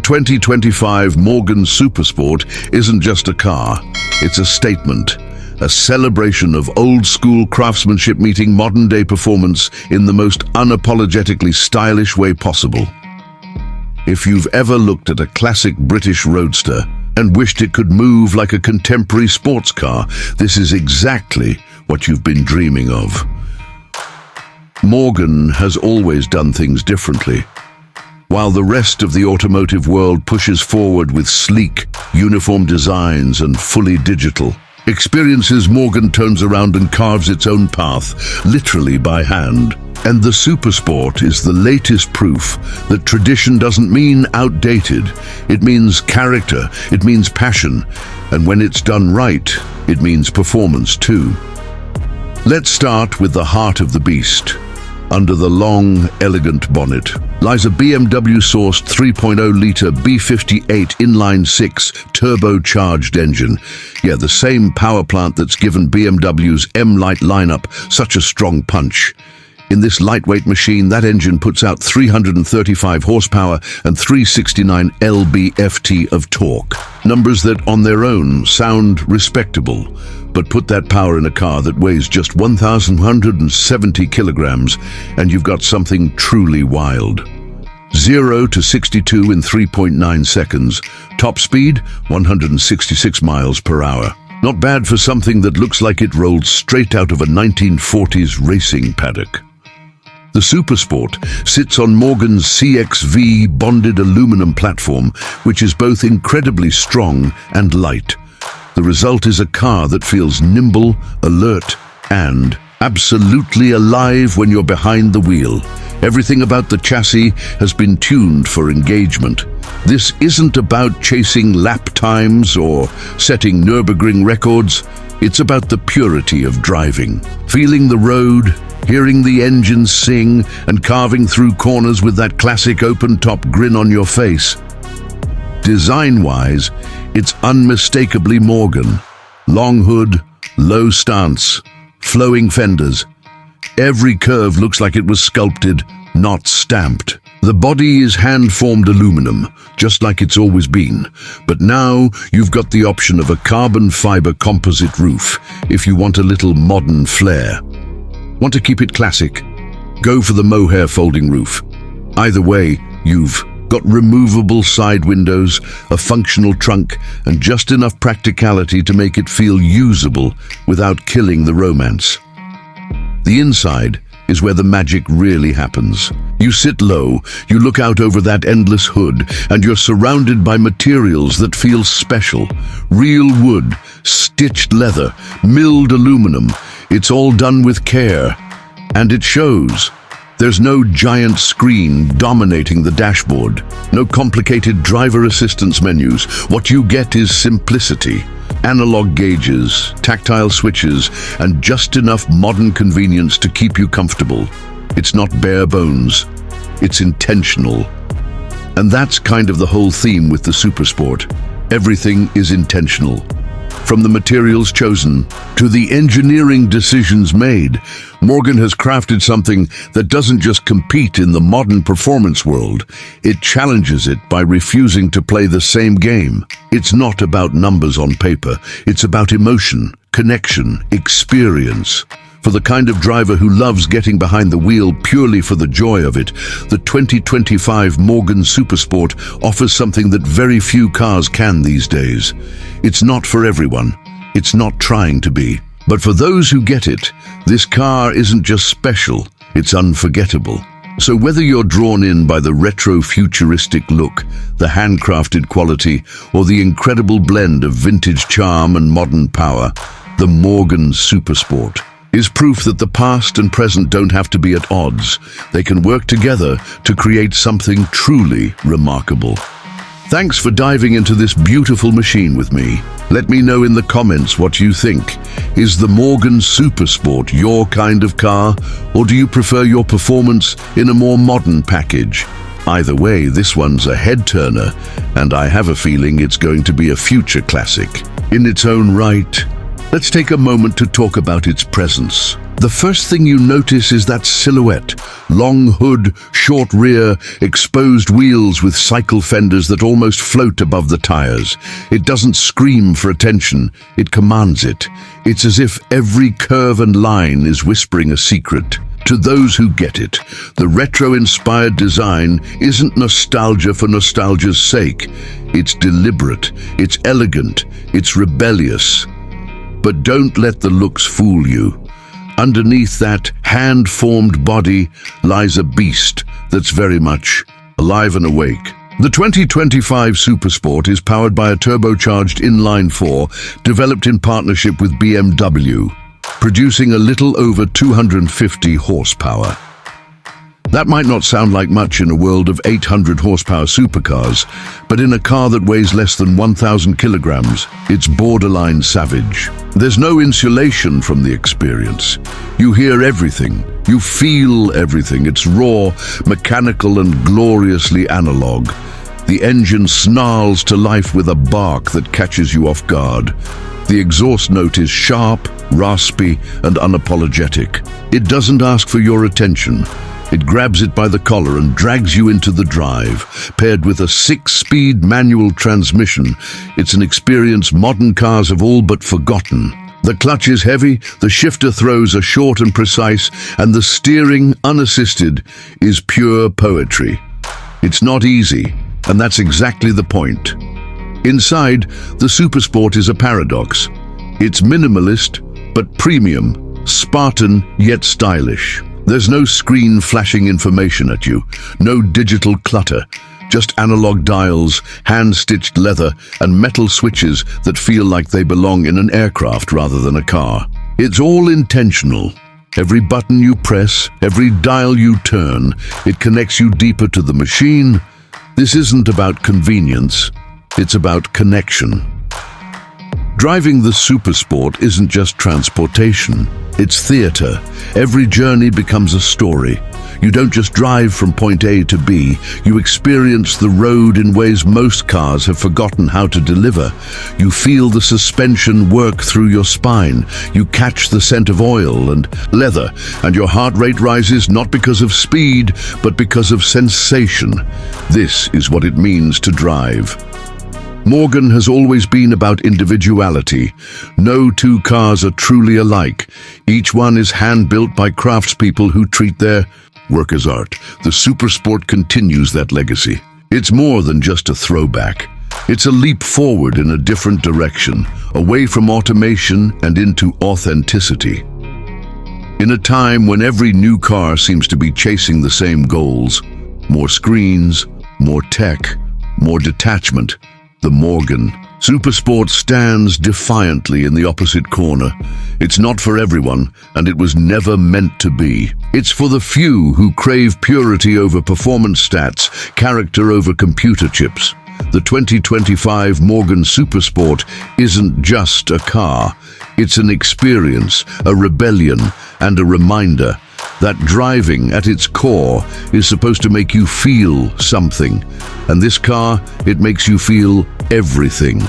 2025 Morgan Supersport isn't just a car, it's a statement. A celebration of old-school craftsmanship meeting modern-day performance in the most unapologetically stylish way possible. If you've ever looked at a classic British Roadster and wished it could move like a contemporary sports car, this is exactly what you've been dreaming of. Morgan has always done things differently. While the rest of the automotive world pushes forward with sleek, uniform designs and fully digital experiences, Morgan turns around and carves its own path, literally by hand. And the Supersport is the latest proof that tradition doesn't mean outdated. It means character, it means passion, and when it's done right, it means performance too. Let's start with the heart of the beast. Under the long, elegant bonnet lies a BMW-sourced 3.0-litre B58 inline-6 turbocharged engine. Yeah, the same power plant that's given BMW's M-Light lineup such a strong punch. In this lightweight machine, that engine puts out 335 horsepower and 369 lb-ft of torque. Numbers that, on their own, sound respectable, but put that power in a car that weighs just 1,170 kilograms, and you've got something truly wild. 0 to 62 in 3.9 seconds. Top speed, 166 miles per hour. Not bad for something that looks like it rolled straight out of a 1940s racing paddock. The Supersport sits on Morgan's CXV bonded aluminum platform, which is both incredibly strong and light. The result is a car that feels nimble, alert, and absolutely alive when you're behind the wheel. Everything about the chassis has been tuned for engagement. This isn't about chasing lap times or setting Nürburgring records. It's about the purity of driving, feeling the road, hearing the engine sing, and carving through corners with that classic open-top grin on your face. Design-wise, it's unmistakably Morgan. Long hood, low stance, flowing fenders. Every curve looks like it was sculpted, not stamped. The body is hand-formed aluminum, just like it's always been. But now you've got the option of a carbon fiber composite roof if you want a little modern flair. Want to keep it classic? Go for the mohair folding roof. Either way, you've got removable side windows, a functional trunk, and just enough practicality to make it feel usable without killing the romance. The inside is where the magic really happens. You sit low, you look out over that endless hood, and you're surrounded by materials that feel special. Real wood, stitched leather, milled aluminum. It's all done with care, and it shows. There's no giant screen dominating the dashboard, no complicated driver assistance menus. What you get is simplicity. Analog gauges, tactile switches, and just enough modern convenience to keep you comfortable. It's not bare bones, it's intentional. And that's kind of the whole theme with the Supersport. Everything is intentional. From the materials chosen to the engineering decisions made, Morgan has crafted something that doesn't just compete in the modern performance world, it challenges it by refusing to play the same game. It's not about numbers on paper, it's about emotion, connection, experience. For the kind of driver who loves getting behind the wheel purely for the joy of it, the 2025 Morgan Supersport offers something that very few cars can these days. It's not for everyone. It's not trying to be. But for those who get it, this car isn't just special, it's unforgettable. So whether you're drawn in by the retro-futuristic look, the handcrafted quality, or the incredible blend of vintage charm and modern power, the Morgan Supersport is proof that the past and present don't have to be at odds. They can work together to create something truly remarkable. Thanks for diving into this beautiful machine with me. Let me know in the comments what you think. Is the Morgan Supersport your kind of car, or do you prefer your performance in a more modern package? Either way, this one's a head-turner, and I have a feeling it's going to be a future classic. In its own right, let's take a moment to talk about its presence. The first thing you notice is that silhouette. Long hood, short rear, exposed wheels with cycle fenders that almost float above the tires. It doesn't scream for attention, it commands it. It's as if every curve and line is whispering a secret. To those who get it, the retro-inspired design isn't nostalgia for nostalgia's sake. It's deliberate, it's elegant, it's rebellious. But don't let the looks fool you. Underneath that hand-formed body lies a beast that's very much alive and awake. The 2025 Supersport is powered by a turbocharged inline-4 developed in partnership with BMW, producing a little over 250 horsepower. That might not sound like much in a world of 800 horsepower supercars, but in a car that weighs less than 1,000 kilograms, it's borderline savage. There's no insulation from the experience. You hear everything, you feel everything. It's raw, mechanical, and gloriously analog. The engine snarls to life with a bark that catches you off guard. The exhaust note is sharp, raspy, and unapologetic. It doesn't ask for your attention. It grabs it by the collar and drags you into the drive. Paired with a 6-speed manual transmission, it's an experience modern cars have all but forgotten. The clutch is heavy, the shifter throws are short and precise, and the steering, unassisted, is pure poetry. It's not easy, and that's exactly the point. Inside, the Supersport is a paradox. It's minimalist, but premium, Spartan yet stylish. There's no screen flashing information at you, no digital clutter, just analog dials, hand-stitched leather, and metal switches that feel like they belong in an aircraft rather than a car. It's all intentional. Every button you press, every dial you turn, it connects you deeper to the machine. This isn't about convenience, it's about connection. Driving the Supersport isn't just transportation, it's theater. Every journey becomes a story. You don't just drive from point A to B, you experience the road in ways most cars have forgotten how to deliver. You feel the suspension work through your spine. You catch the scent of oil and leather, and your heart rate rises not because of speed, but because of sensation. This is what it means to drive. Morgan has always been about individuality. No two cars are truly alike. Each one is hand-built by craftspeople who treat their work as art. The Supersport continues that legacy. It's more than just a throwback. It's a leap forward in a different direction, away from automation and into authenticity. In a time when every new car seems to be chasing the same goals, more screens, more tech, more detachment, the Morgan Supersport stands defiantly in the opposite corner. It's not for everyone, and it was never meant to be. It's for the few who crave purity over performance stats, character over computer chips. The 2025 Morgan Supersport isn't just a car. It's an experience, a rebellion, and a reminder that driving at its core is supposed to make you feel something. And this car, it makes you feel everything.